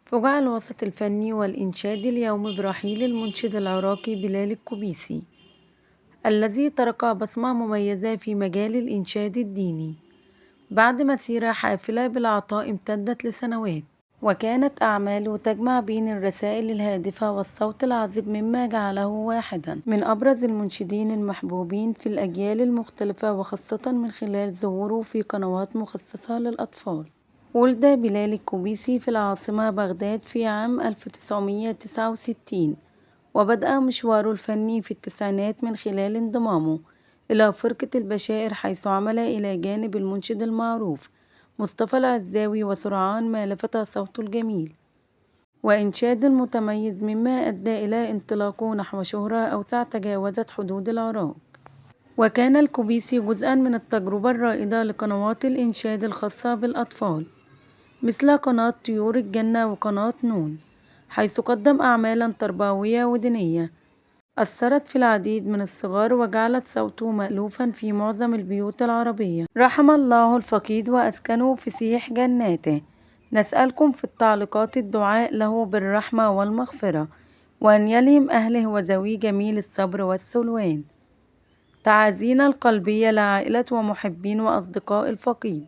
فُجع الوسط الفني والإنشاد اليوم برحيل المنشد العراقي بلال الكوبيسي، الذي ترك بصمة مميزة في مجال الإنشاد الديني، بعد مسيرة حافلة بالعطاء امتدت لسنوات. وكانت أعماله تجمع بين الرسائل الهادفة والصوت العذب، مما جعله واحدا من أبرز المنشدين المحبوبين في الأجيال المختلفة، وخاصة من خلال ظهوره في قنوات مخصصة للأطفال. ولد بلال الكوبيسي في العاصمة بغداد في عام 1969، وبدأ مشواره الفني في التسعينات من خلال انضمامه إلى فرقة البشائر، حيث عمل إلى جانب المنشد المعروف مصطفى العزاوي، وسرعان ما لفت صوته الجميل وإنشاد متميز، مما أدى إلى انطلاقه نحو شهرة أوسع تجاوزت حدود العراق. وكان الكوبيسي جزءا من التجربة الرائدة لقنوات الإنشاد الخاصة بالأطفال، مثل قناة طيور الجنة وقناة نون، حيث قدم أعمالا تربوية ودينية أثرت في العديد من الصغار، وجعلت صوته مألوفا في معظم البيوت العربية. رحم الله الفقيد وأسكنه فسيح جناته. نسألكم في التعليقات الدعاء له بالرحمة والمغفرة، وأن يلهم أهله وذويه جميل الصبر والسلوان. تعازينا القلبية لعائلة ومحبين وأصدقاء الفقيد.